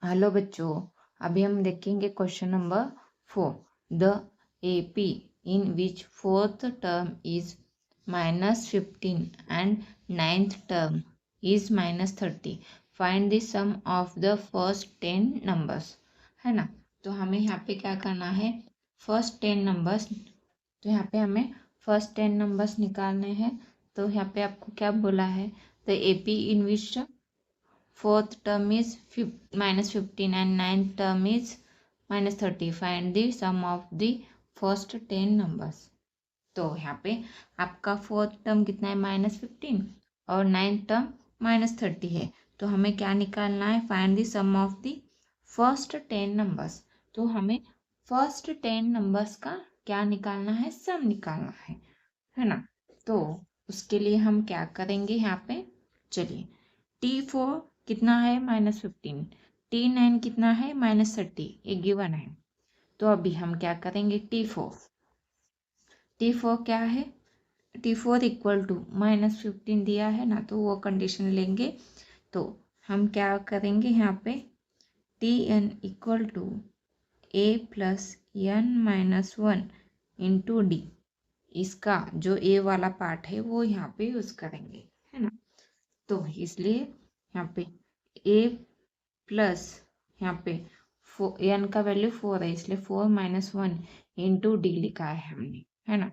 Hello बच्चों, अभी हम देखेंगे question number 4। The AP in which fourth term is -15 and ninth term is -30, find the sum of the first 10 numbers। है ना। तो हमें यहाँ पे क्या करना है, फर्स्ट 10 नंबर्स। तो यहाँ पे हमें फर्स्ट 10 नंबर्स निकालने हैं। तो यहाँ पे आपको क्या बोला है, the AP in which fourth term is -15 and ninth term is -30, find the sum of the first 10 numbers। तो यहाँ पे आपका फोर्थ टर्म कितना है, -15, और नाइन्थ टर्म -30 है। तो हमें क्या निकालना है, find the sum of the first 10 numbers. तो हमें फर्स्ट 10 नंबर्स का क्या निकालना है, सम निकालना है ना। तो उसके लिए हम क्या करेंगे, यहाँ पे चलिए, T4 कितना है, -15, T9 कितना है, -30, ये गिवन है। तो अभी हम क्या करेंगे, T4 क्या है, T4 इक्वल टू -15 दिया है ना, तो वो कंडीशन लेंगे। तो हम क्या करेंगे, यहाँ पे Tn equal to A plus n -1 into D. इसका जो A वाला पार्ट है वो यहाँ पे यूज करेंगे, है ना। तो इसलिए यहाँ पे A प्लस यहाँ पे n का वैल्यू 4 है, इसलिए 4 - 1 इंटू डी लिखा है हमने, है ना,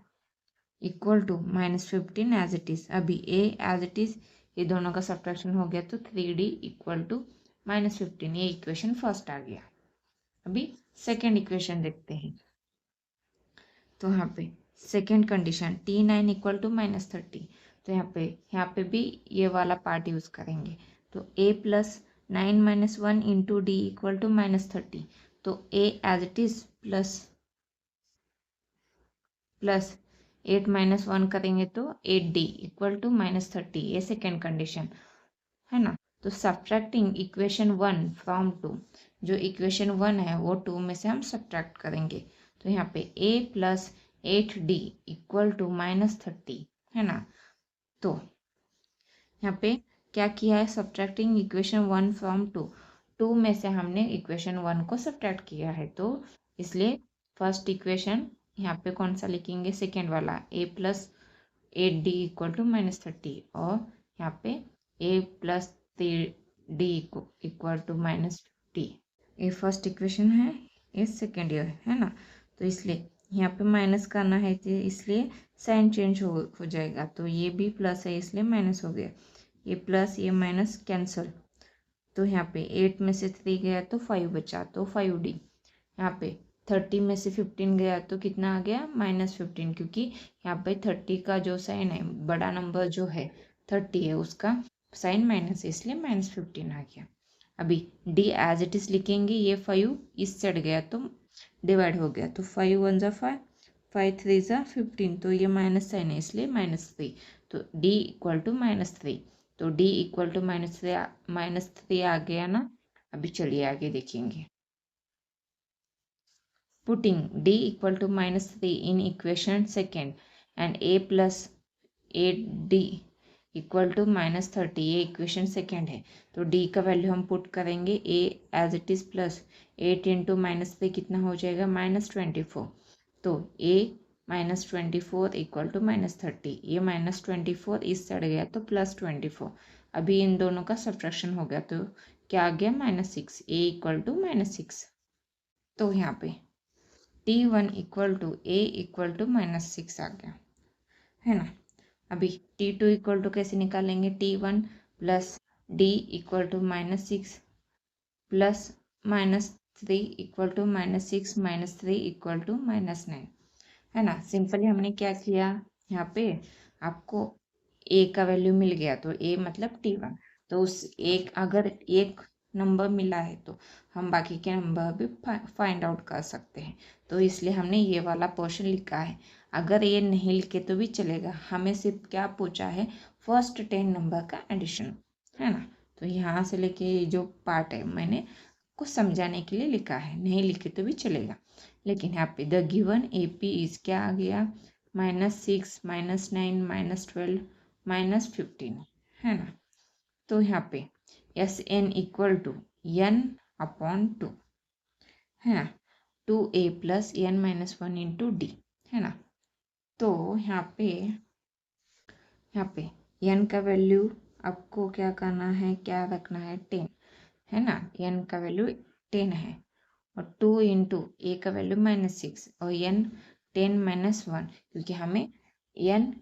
equal to -15 as it is. अभी A एज इट इज, ये दोनों का सब्ट्रैक्शन हो गया तो 3D इक्वल टू -15। ये इक्वेशन फर्स्ट आ गया। अभी सेकेंड इक्वेशन देखते हैं। तो यहाँ पे second condition T9 equal to -30। तो यहाँ पे भी ये वाला पार्ट यूज करेंगे। तो A प्लस 9 - 1 इंटू डी इक्वल टू -30। तो A as it is plus 8 - 1 करेंगे तो 8D इक्वल टू -30। ये सेकेंड कंडीशन है ना। तो सब्ट्रैक्टिंग इक्वेशन 1 फ्रॉम 2, जो इक्वेशन 1 है वो 2 में से हम सब्ट्रैक्ट करेंगे। तो यहाँ पे A plus 8D equal to -30, है ना। तो यहाँ पे क्या किया है, सब्ट्रैक्टिंग इक्वेशन 1 फ्रॉम 2 में से हमने इक्वेशन 1 को सब्ट्रैक्ट किया है। तो इसलिए फर्स्ट इक्वेशन यहाँ पे कौन सा लिखेंगे, सेकेंड वाला, A plus 8D equal to -30, और यहाँ पे A plus 3D equal to -50। ये फर्स्ट इक्वेशन है, ये सेकेंड ईयर है ना। तो इसलिए यहाँ पे माइनस करना है, तो इसलिए साइन चेंज हो जाएगा। तो ये भी प्लस है इसलिए माइनस हो गया, ये प्लस ये माइनस कैंसल। तो यहाँ पे 8 में से 3 गया तो 5 बचा, तो 5D। यहाँ पे 30 में से 15 गया तो कितना आ गया, -15, क्योंकि यहाँ पे 30 का जो साइन है, बड़ा नंबर जो है 30 है, उसका साइन माइनस है, इसलिए -15 आ गया। अभी D एज इट इज लिखेंगे, ये 5 इस साइड गया तो डिवाइड हो गया, तो 5 1 ज़ा 5, 5 3 ज़ा 15, तो ये माइनस साइन है इसलिए -3। तो D इक्वल टू -3। तो D इक्वल टू -3 आ गया ना। अभी चलिए आगे देखेंगे। Putting D equal to -3 in equation second and A plus 8D equal to -30, ये इक्वेशन सेकेंड है। तो D का वैल्यू हम पुट करेंगे, A as it is plus 8 into -3 कितना हो जाएगा, -24। तो A -24 इक्वल टू -30, ये -24 इस साइड गया तो +24। अभी इन दोनों का सब्ट्रैक्शन हो गया तो क्या आ गया, -6, A इक्वल टू -6। तो यहाँ पे T1 equal to A equal to -6 आ गया, है ना। अभी T2 इक्वल टू कैसे निकालेंगे, T1 plus D equal to -6 plus -3 equal to -6 -3 equal to -9, है ना। सिंपली हमने क्या किया, यहाँ पे आपको A का वैल्यू मिल गया तो A मतलब T1। तो उस एक अगर एक नंबर मिला है तो हम बाकी के नंबर भी फाइंड आउट कर सकते हैं। तो इसलिए हमने ये वाला पोर्शन लिखा है। अगर ये नहीं लिखे तो भी चलेगा, हमें सिर्फ क्या पूछा है, फर्स्ट 10 नंबर का एडिशन, है ना। तो यहाँ से लेके जो पार्ट है मैंने आपको समझाने के लिए लिखा है, नहीं लिखे तो भी चलेगा। लेकिन यहाँ पे द गिवन AP इज क्या आ गया, -6 -9 -12 -15, है ना। तो यहाँ पे SN equal to n upon 2, है ना, 2a plus n minus 1 into D, है ना। तो यहाँ पे n का वैल्यू आपको क्या करना है, क्या रखना है, 10, है ना। n का वैल्यू 10 है और 2 इंटू ए का वैल्यू -6 और n 10 माइनस 1, क्योंकि हमें n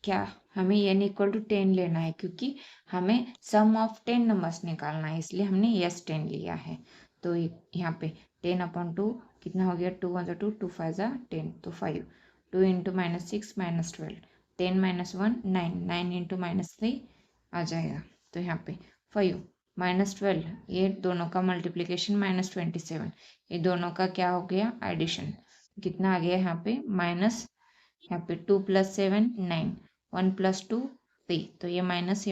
n इक्वल टू 10 लेना है, क्योंकि हमें सम ऑफ 10 नंबर्स निकालना है, इसलिए हमने यस 10 लिया है। तो यहाँ पे 10/2 कितना हो गया, 2 × 2 2 5 10, तो 5, 2 इंटू -6 -12, 10 माइनस 1 9, 9 इंटू -3 आ जाएगा। तो यहाँ पे 5 -12, ये दोनों का मल्टीप्लिकेशन -27, ये दोनों का क्या हो गया, एडिशन। कितना आ गया यहाँ पे यहाँ पे 2 + 7 9, 1 + 2 3, तो ये माइनस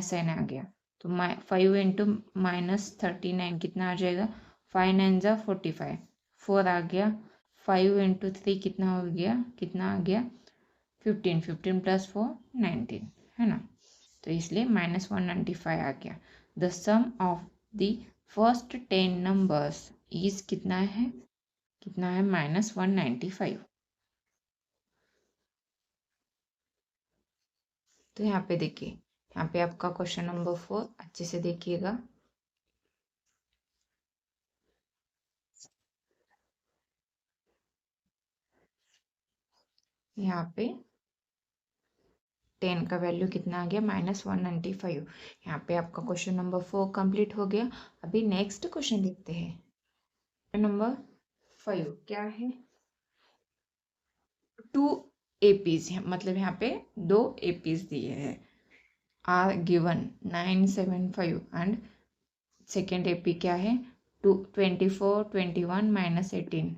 साइन आ गया। तो 5 इंटू -39 कितना आ जाएगा, 5 9 × 45, 4 आ गया। 5 इंटू 3 कितना हो गया, कितना आ गया, 15, 15 + 4 19, है ना। तो इसलिए -195 आ गया। The sum of the first 10 numbers is कितना है -195। तो यहाँ पे देखिए, यहाँ पे आपका क्वेश्चन नंबर 4 अच्छे से देखिएगा। यहाँ पे 10 का वैल्यू कितना आ गया, -195। यहाँ पे आपका क्वेश्चन नंबर 4 कंप्लीट हो गया। अभी नेक्स्ट क्वेश्चन देखते हैं। क्वेश्चन नंबर 5 क्या है, 2 APs है, मतलब यहाँ पे 2 APs दिए हैं, are given 975 and second AP क्या है, 24 21 -18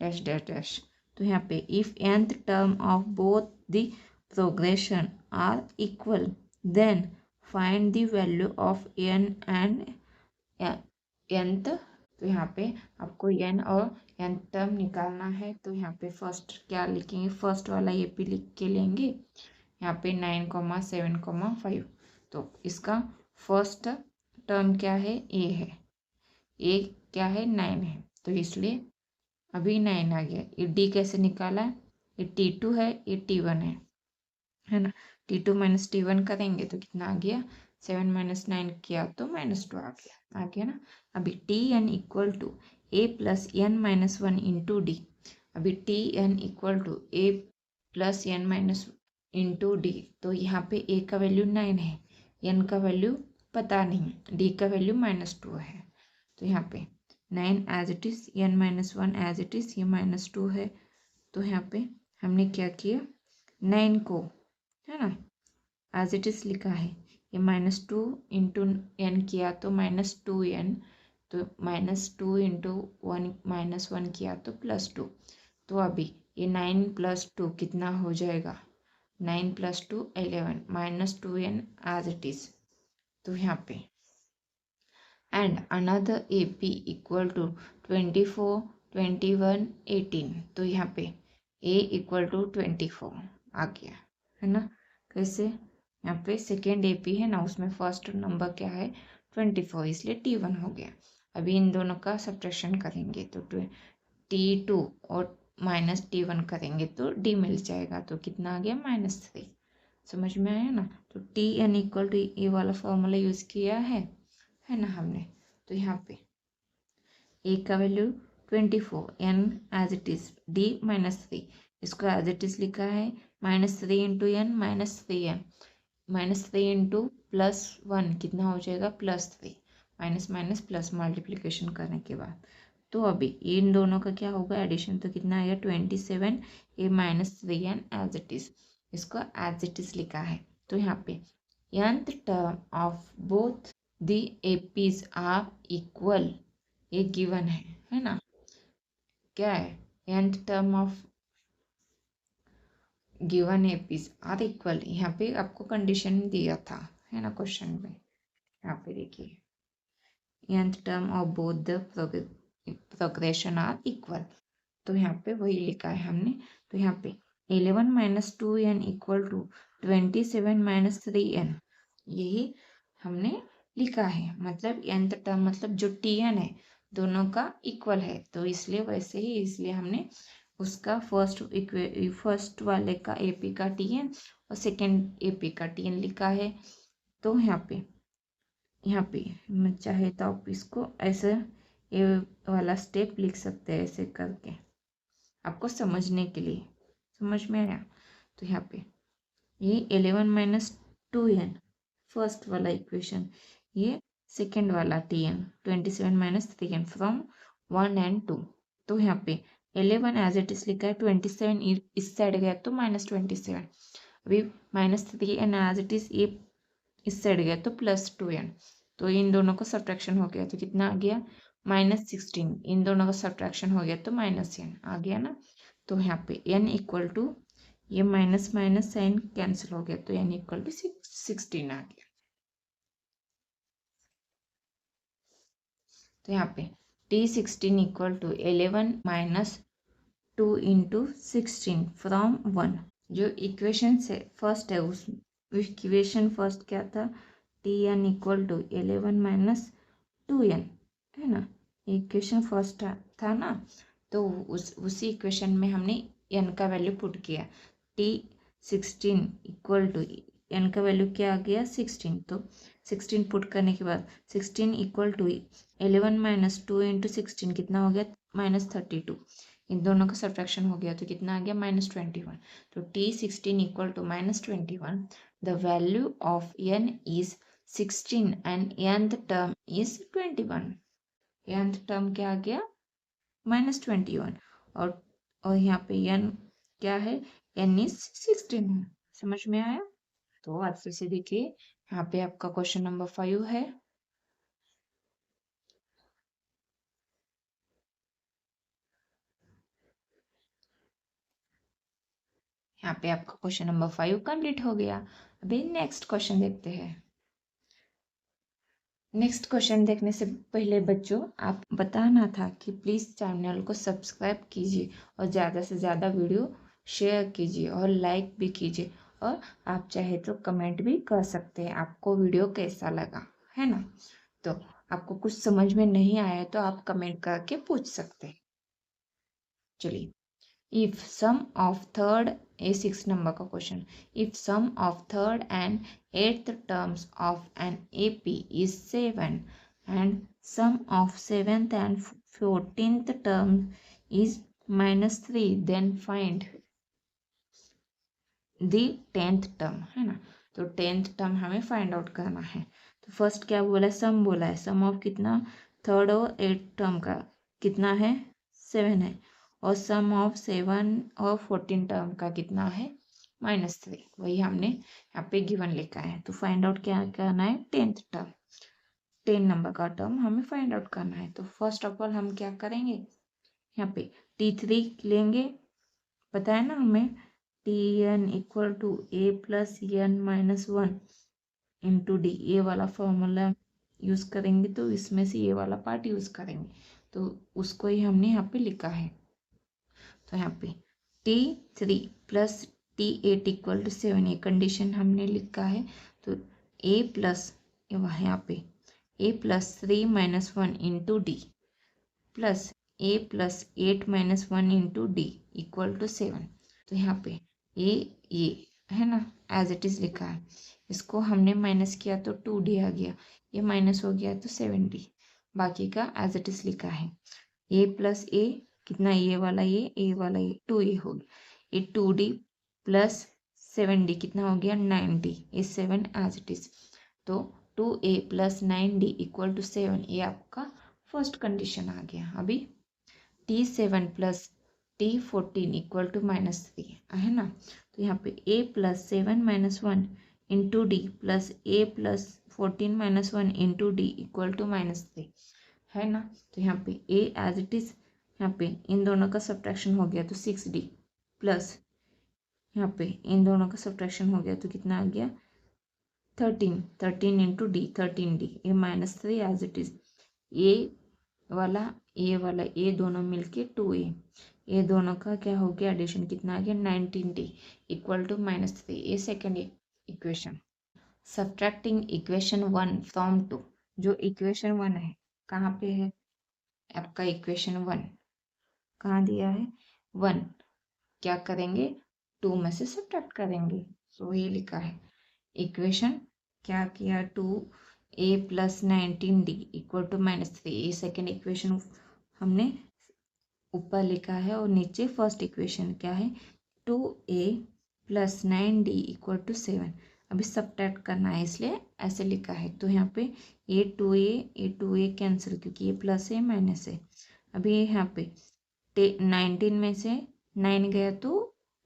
डैश डैश डैश। तो यहाँ पे if nth term of both the progression are equal then find the value of n and nth। तो यहाँ पे आपको n और n टर्म निकालना है। तो यहाँ पे फर्स्ट क्या लिखेंगे, फर्स्ट वाला AP लिख के लेंगे। यहाँ पे 9, 7, 5, तो इसका फर्स्ट टर्म क्या है, a है, a क्या है, 9 है, तो इसलिए अभी 9 आ गया। ये d कैसे निकाला, ये T2 है, ये T1 है ना। T2 - T1 करेंगे तो कितना आ गया, 7 - 9 किया तो -2 आ गया ना। अभी Tn equal to a + n - 1 into D. अभी Tn equal to a + n - into D, तो यहाँ पे a का वैल्यू 9 है, n का वैल्यू पता नहीं, d का वैल्यू -2 है। तो यहाँ पे 9 as it is, n - 1 as it is, ये -2 है। तो यहाँ पे हमने क्या किया, 9 को, है ना, एज इट इज लिखा है। ये -2 इंटू n किया तो -2n, तो -2 इंटू 1 -1 किया तो +2। तो अभी ये 9 + 2 कितना हो जाएगा, 9 + 2 11 -2n एज इट इज। तो यहाँ पे and another AP equal to 24 21 18, तो यहाँ पे A इक्वल टू 24 आ गया, है ना। कैसे, यहाँ पे सेकेंड AP है ना, उसमें फर्स्ट नंबर क्या है, 24, इसलिए T1 हो गया। अभी इन दोनों का सब्ट्रैक्शन करेंगे तो T2 और -T1 करेंगे तो D मिल जाएगा, तो कितना आ गया, -3। समझ में आया ना। तो Tn इक्वल टू ये वाला फॉर्मूला यूज किया है ना हमने। तो यहाँ पे a का value 24, n as it is, d -3, इसको एज इट इज लिखा है, -3 इंटू n -3n, -3 इंटू +1 कितना हो जाएगा, +3, माइनस माइनस प्लस मल्टीप्लिकेशन करने के बाद। तो अभी इन दोनों का क्या होगा, एडिशन, तो कितना आएगा 27, a -3n as it is, इसको एज इट इज लिखा है। तो यहाँ पे nth term of both the APs are equal, ये गिवन है ना, क्या है, nth term of given APs are equal, यहाँ पे आपको कंडीशन दिया था, है ना, क्वेश्चन में। यहाँ पे देखिए, nth term of both the progression are equal, तो यहाँ पे वही लिखा है हमने। तो यहाँ पे 11 - 2n इक्वल टू 27 - 3n, यही हमने लिखा है, मतलब nth टर्म मतलब जो tn है दोनों का इक्वल है, तो इसलिए वैसे ही इसलिए हमने उसका फर्स्ट वाले का AP का tn और सेकेंड AP का tn लिखा है। तो यहाँ पे मैं चाहे तो आप इसको ऐसे ये वाला स्टेप लिख सकते हैं ऐसे करके, आपको समझने के लिए। समझ में आया? तो यहाँ पे ये 11 माइनस 2n फर्स्ट वाला इक्वेशन, ये सेकेंड वाला tn 27 minus 3n from 1 and 2। तो यहाँ पे 11 एज इट इज लिखा है, 27 इस साइड गया तो -27, अभी -3n एज इट इज ये इस साइड गया तो +2n, तो इन दोनों का सब्ट्रैक्शन हो गया तो कितना आ गया -16, इन दोनों का सब्ट्रैक्शन हो गया तो -n आ गया ना। तो यहाँ पे n इक्वल टू ये माइनस माइनस साइन कैंसिल हो गया तो n इक्वल टू 16 आ गया। तो यहाँ पे t16 equal to 11 minus 2 into 16 from 1। जो इक्वेशन से फर्स्ट है उस इक्वेशन फर्स्ट क्या था, tn equal to 11 minus 2n, है ना। इक्वेशन फर्स्ट था ना, तो उसी इक्वेशन में हमने n का वैल्यू पुट किया। t16 इक्वल टू n का वैल्यू क्या आ गया 16, तो 16 पुट करने के बाद 16 इक्वल टू 11 माइनस 2 इंटू 16 कितना हो गया -32, इन दोनों का सब्ट्रैक्शन हो गया तो कितना आ गया -21। तो t16 equal to -21, the value of n is 16 and nth term is 21। nth term क्या आ गया -21, और यहाँ पे n क्या है, n इज 16 है। समझ में आया? तो अच्छे से देखिए, यहाँ पे आपका क्वेश्चन नंबर 5 है। यहाँ पे आपका क्वेश्चन नंबर 5 कंप्लीट हो गया। अभी नेक्स्ट क्वेश्चन देखते हैं। नेक्स्ट क्वेश्चन देखने से पहले बच्चों आप बताना था कि प्लीज़ चैनल को सब्सक्राइब कीजिए और ज़्यादा से ज़्यादा वीडियो शेयर कीजिए और लाइक भी कीजिए, और आप चाहे तो कमेंट भी कर सकते हैं आपको वीडियो कैसा लगा, है ना। तो आपको कुछ समझ में नहीं आया तो आप कमेंट करके पूछ सकते हैं। चलिए, if sum of third, a 6 number का question, if sum of third and eighth terms of an AP is 7 and sum of 7th and 14th term is -3, then find the 10th term, है ना। तो 10th term हमें find out करना है। तो first क्या बोला है, सम बोला है, सम ऑफ कितना थर्ड और 8th टर्म का कितना है 7 है, और सम ऑफ 7 और 14 टर्म का कितना है -3, वही हमने यहाँ पे गिवन लिखा है। तो फाइंड आउट क्या करना है, 10th टर्म, 10 नंबर का टर्म हमें फाइंड आउट करना है। तो फर्स्ट ऑफ ऑल हम क्या करेंगे, यहाँ पे t3 लेंगे, पता है ना हमें tn equal to a plus n minus 1 into D, ये वाला फॉर्मूला यूज़ करेंगे तो इसमें से ये वाला पार्ट यूज़ करेंगे, तो उसको ही हमने यहाँ पे लिखा है। तो यहाँ पे t3 plus t8 equal to 7, ये कंडीशन हमने लिखा है। तो a प्लस यहाँ पे a plus 3 minus 1 into D plus a plus 8 minus 1 into D equal to 7। तो यहाँ पे ये है ना एज इट इज़ लिखा है, इसको हमने माइनस किया तो 2d आ गया, ये माइनस हो गया तो 7d, बाकी का एज इट इज़ लिखा है। a प्लस ए कितना, ये वाला ये 2a हो गया, ये 2d प्लस 7d कितना हो गया 9d, ये 7 एज इट इज़। तो 2a plus 9d equal to 7, ये आपका फर्स्ट कंडीशन आ गया। अभी t7 plus t14 equal to -3 है ना। तो यहाँ पे a plus 7 minus 1 into D plus a plus 14 minus 1 into D equal to -3 है ना। तो यहाँ पे a एज इट इज, यहाँ पे इन दोनों का सब्ट्रैक्शन हो गया तो 6d प्लस यहाँ पे इन दोनों का सब्ट्रैक्शन हो गया तो कितना आ गया 13 इंटू डी 13d, ये -3 एज इट इज, ये वाला ये दोनों मिलके 2a, ये दोनों का क्या हो गया एडिशन कितना आ गया 19d इक्वल टू -3, ये second equation. Subtracting equation 1 from 2, जो इक्वेशन 1 है कहाँ पे है आपका इक्वेशन 1 कहाँ दिया है 1, क्या करेंगे 2 में से सब्ट्रैक्ट करेंगे। सो ये लिखा है इक्वेशन क्या किया 2a + 19d इक्वल टू -3, ये सेकेंड इक्वेशन हमने ऊपर लिखा है और नीचे फर्स्ट इक्वेशन क्या है 2a + 9d इक्वल टू 7। अभी सब्ट्रैक्ट करना है इसलिए ऐसे लिखा है। तो यहाँ पे a 2a कैंसिल क्योंकि ये प्लस है माइनस है। अभी यहाँ पे 19 में से 9 गया तो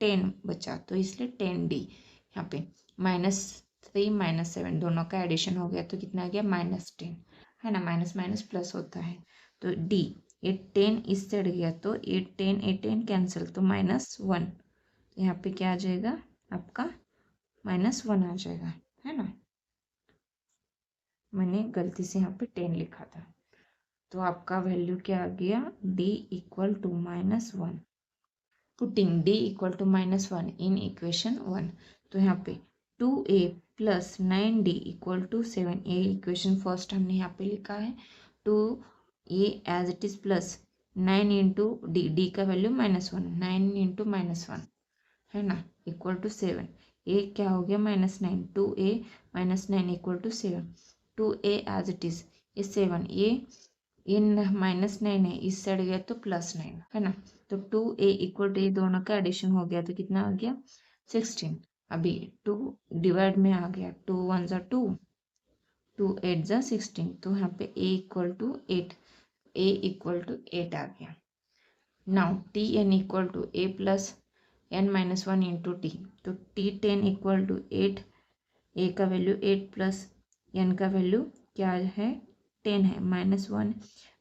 10 बचा तो इसलिए 10d। यहाँ पे -3 -7 दोनों का एडिशन हो गया तो कितना आ गया -10 है ना। माइनस माइनस प्लस होता है तो d ये 10 इस साइड गया तो 10 कैंसिल तो -1। यहाँ पे क्या आ जाएगा आपका -1 आ जाएगा है ना। मैंने गलती से यहाँ पे 10 लिखा था तो आपका वैल्यू क्या आ गया d equal to -1। Putting d equal to -1 in equation 1। तो यहाँ पे 2a + 9d इक्वल टू 7, ये इक्वेशन फर्स्ट हमने यहाँ पे लिखा है। 2a as it is plus 9 into D का वैल्यू -1, 9 इंटू -1 है ना इक्वल टू 7। ए क्या हो गया -9, 2a - 9 equal to 7। 2a as it is ये 7, ये -9 है इस साइड गया तो +9 है ना। तो 2a इक्वल टू ये दोनों का एडिशन हो गया तो कितना आ गया 16। अभी 2 डिवाइड में आ गया 2 1 ज़ा 2, 2 8 ज़ा 16 तो यहाँ पे a equal to 8, a equal to 8 आ गया। Now tn equal to a + n-1 into T. तो t10 इक्वल टू 8, a का वैल्यू 8 प्लस n का वैल्यू क्या है 10 है -1,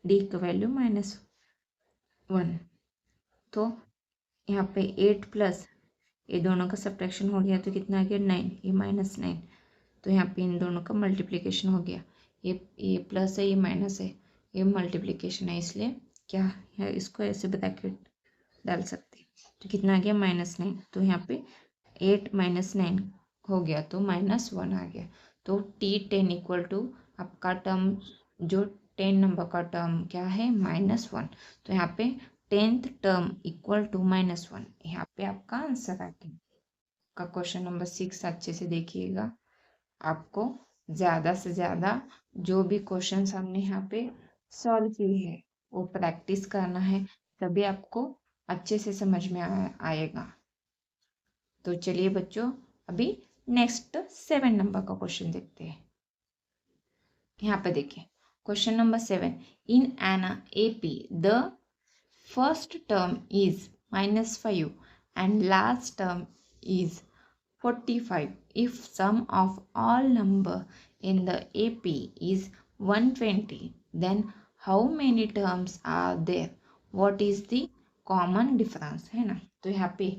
d का वैल्यू -1। तो यहाँ पे 8 प्लस ये दोनों का सब्ट्रैक्शन हो गया तो कितना आ गया 9, ये -9। तो यहाँ पे इन दोनों का मल्टीप्लिकेशन हो गया, ये प्लस है ये माइनस है, ये मल्टीप्लिकेशन है इसलिए क्या है इसको ऐसे ब्रैकेट डाल सकते हैं। तो कितना आ गया -9। तो यहाँ पे 8 - 9 हो गया तो -1 आ गया। तो t10 इक्वल टू आपका टर्म जो 10 नंबर का टर्म क्या है -1। तो यहाँ पे 10th टर्म इक्वल टू -1, यहाँ पे आपका आंसर आ गया। का क्वेश्चन नंबर 6 अच्छे से देखिएगा। आपको ज़्यादा से ज़्यादा जो भी क्वेश्चन हमने यहाँ पे सॉल्व किए हैं वो प्रैक्टिस करना है, तभी आपको अच्छे से समझ में आएगा। तो चलिए बच्चों अभी नेक्स्ट 7 नंबर का क्वेश्चन देखते हैं। यहाँ पे देखिए question number 7, in an AP the first term is -5 and last term is 45 if sum of all number in the AP is 120 then how many terms are there, what is the common difference है ना। तो यहाँ पे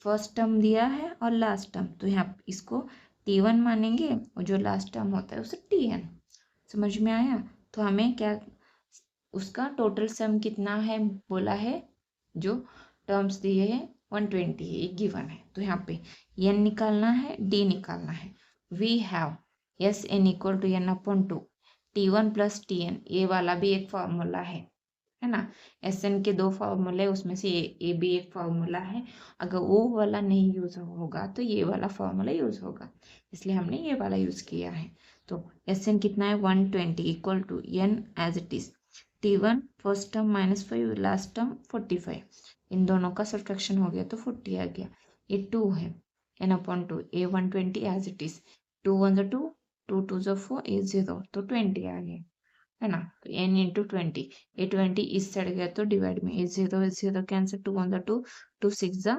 first term दिया है और last term, तो यहाँ इसको T1 मानेंगे और जो लास्ट टर्म होता है उसे TN। समझ में आया। तो हमें क्या उसका टोटल सम कितना है बोला है, जो टर्म्स दिए हैं 120 है, एक गिवन है। तो यहाँ पे n निकालना है, d निकालना है। We have Sn equal to n/2 T1 + Tn, ये वाला भी एक फॉर्मूला है ना। Sn के 2 फॉर्मूले उसमें से ये भी एक फॉर्मूला है। अगर वो वाला नहीं यूज होगा तो ये वाला फॉर्मूला यूज होगा, इसलिए हमने ये वाला यूज किया है। तो Sn कितना है 120 equal to n as it is T1 first term -5 last term 45, इन दोनों का सब्ट्रैक्शन हो गया तो 40 आ गया। ये 2 है n/2, ये 120 एज इट इज 2 1 ज़ा 2, 2 2 ज़ा 4, ये 0 तो 20 आ गया है ना। तो n इंटू 20, ये 20 इस साइड गया तो डिवाइड में ये 0 कैंसिल, 2 1 ज़ा 2, 2 6 ज़ा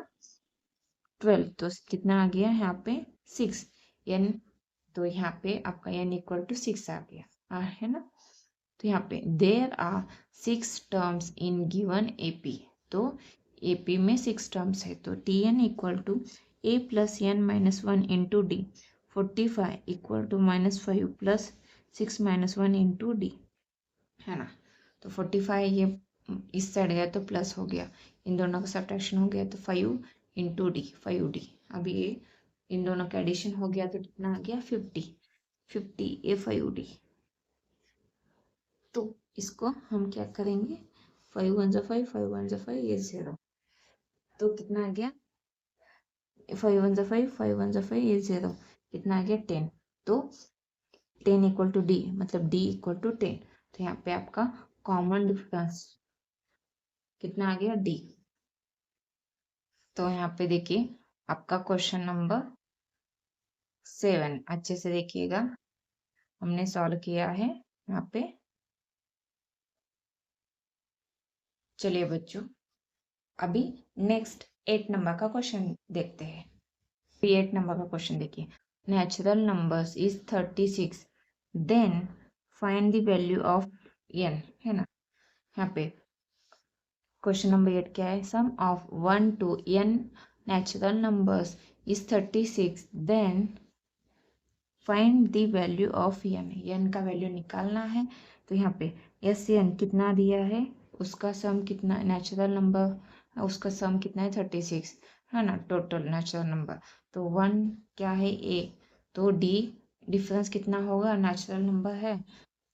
12, तो कितना आ गया यहाँ पे 6 n। तो यहाँ पे आपका n इक्वल टू 6 आ गया है ना। तो यहाँ पे there are 6 terms in given AP, तो AP में 6 टर्म्स है। तो Tn equal to a + n-1 into d, 45 equal to -5 + 6 - 1 into d है ना। तो 45 ये इस साइड गया तो प्लस हो गया, इन दोनों का सब्ट्रैक्शन हो गया तो 5 इंटू d 5d। अभी ये इन दोनों का एडिशन हो गया तो कितना आ गया 50 A5D। तो इसको हम क्या करेंगे 5 1 जा 5 5 1 जा 5 ये 0 तो कितना आ गया 5 1 जा 5 5 1 जा 5 ये 0 कितना आ गया 10। तो 10 इक्वल टू डी मतलब डी इक्वल टू 10। तो यहाँ पे आपका कॉमन डिफरेंस कितना आ गया डी। तो यहाँ पे देखिए आपका क्वेश्चन नंबर 7 अच्छे से देखिएगा हमने सॉल्व किया है यहाँ पे। चलिए बच्चों अभी नेक्स्ट 8 नंबर का क्वेश्चन देखते हैं। 8 नंबर का क्वेश्चन देखिए natural numbers is 36 then find the value of n है ना। यहाँ पे क्वेश्चन नंबर 8 क्या है sum of 1 to n natural numbers is 36 then find the value of n का वैल्यू निकालना है। तो यहाँ पे n कितना दिया है उसका सम कितना नेचुरल नंबर उसका सम कितना है 36 है ना टोटल नेचुरल नंबर। तो 1 क्या है a तो d डिफरेंस कितना होगा नेचुरल नंबर है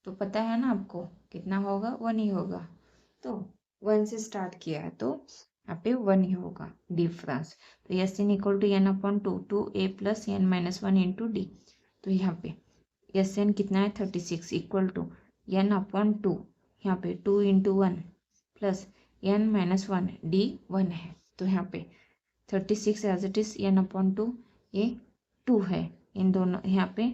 तो पता है ना आपको कितना होगा 1 ही होगा। तो 1 से स्टार्ट किया है तो यहाँ पे 1 ही होगा डिफरेंस। तो n equal to n upon 2 a plus n minus 1 into D. तो यहाँ पे n कितना है 36 इक्वल टू n अपॉन 2 यहाँ पे 2 into 1 plus n minus 1 D 1 है। तो यहाँ पे 36 as it is n upon 2 ये 2 है। इन दोनों यहाँ पे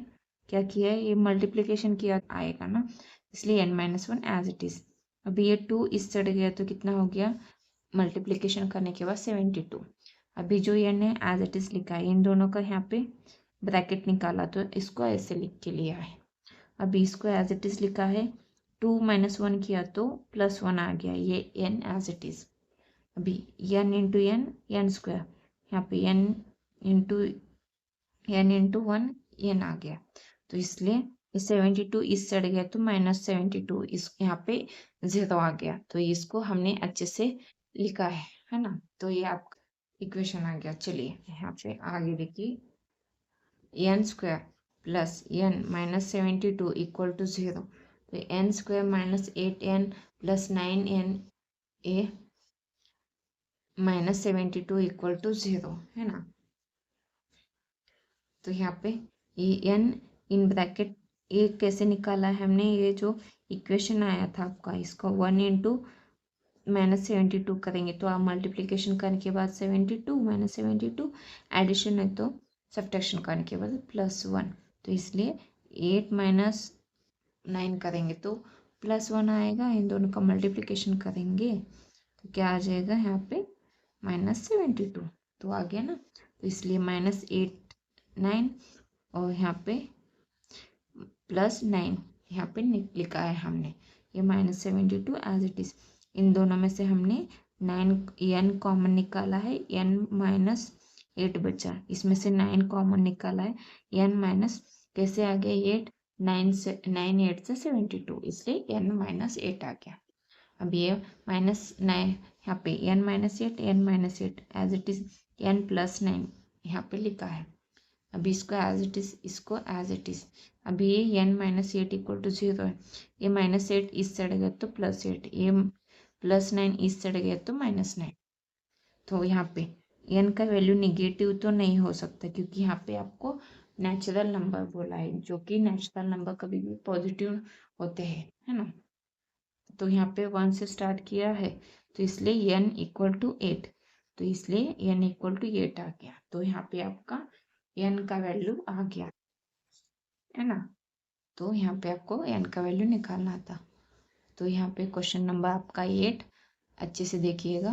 क्या किया है ये मल्टीप्लिकेशन किया आएगा ना इसलिए n minus 1 as it is. अभी ये 2 इस चढ़ गया तो कितना हो गया मल्टीप्लिकेशन करने के बाद 72। अभी जो n है एज इट इज लिखा है इन दोनों का यहाँ पे ब्रैकेट निकाला तो इसको ऐसे लिख के लिया है। अभी इसको एज इट इज लिखा है 2 माइनस 1 किया तो प्लस 1 आ गया ये n एज इट इज। अभी n इंटू n स्क्वायर यहाँ पे n इंटू 1 n आ गया। तो इसलिए 72 इस चढ़ गया तो माइनस 72 इस यहाँ पे 0 आ गया। तो इसको हमने अच्छे से लिखा है ना। तो ये आपका इक्वेशन आ गया। चलिए यहाँ पे आगे देखिए n square plus n minus 72 equal to 0। तो n square minus 8n plus 9n ए माइनस 72 इक्वल टू 0 है ना। तो यहाँ पे ये n इन ब्रैकेट ये कैसे निकाला है हमने ये जो इक्वेशन आया था आपका इसको 1 इंटू माइनस 72 करेंगे तो आप मल्टीप्लीकेशन करने के बाद 72 माइनस 72 एडिशन है तो सब्ट्रैक्शन करने के बाद प्लस 1। तो इसलिए 8 माइनस 9 करेंगे तो प्लस 1 आएगा। इन दोनों का मल्टीप्लिकेशन करेंगे तो क्या आ जाएगा यहाँ पे माइनस 72। तो आ गया ना। तो इसलिए माइनस 8 9 और यहाँ पे प्लस 9 यहाँ पे लिखा है हमने ये माइनस 72 एज इट इज। इन दोनों में से हमने 9 n कॉमन निकाला है n माइनस 8 बचा इसमें से 9 कॉमन निकाला है n माइनस कैसे आ गया 8 9 8 से 72 इसलिए n माइनस 8 आ गया। अब ये माइनस 9 यहाँ पे n minus 8 as it is n plus 9 यहाँ पे लिखा है। अभी इसको एज इट इज इसको एज इट इज। अभी ये n माइनस 8 इक्वल टू 0 है ये माइनस 8 इस साइड गया तो प्लस 8 ये प्लस 9 इस साइड गया तो माइनस 9। तो यहाँ पे n का वैल्यू निगेटिव तो नहीं हो सकता क्योंकि यहाँ पे आपको नेचुरल नंबर बोला है जो कि नेचुरल नंबर कभी भी पॉजिटिव होते हैं है ना। तो यहाँ पे 1 से स्टार्ट किया है तो इसलिए n इक्वल टू 8 तो इसलिए n इक्वल टू 8 आ गया। तो यहाँ पे आपका n का वैल्यू आ गया है ना। तो यहाँ पे आपको n का वैल्यू निकालना था। तो यहाँ पे क्वेश्चन नंबर आपका 8 अच्छे से देखिएगा।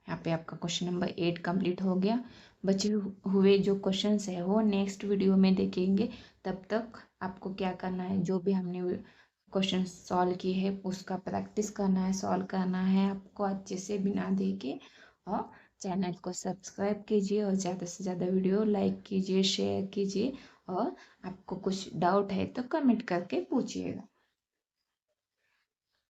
यहाँ पे आपका क्वेश्चन नंबर 8 कंप्लीट हो गया। बचे हुए जो क्वेश्चंस है वो नेक्स्ट वीडियो में देखेंगे। तब तक आपको क्या करना है जो भी हमने क्वेश्चन सॉल्व किए हैं उसका प्रैक्टिस करना है सॉल्व करना है आपको अच्छे से बिना देखे। और चैनल को सब्सक्राइब कीजिए और ज़्यादा से ज़्यादा वीडियो लाइक कीजिए शेयर कीजिए। और आपको कुछ डाउट है तो कमेंट करके पूछिएगा।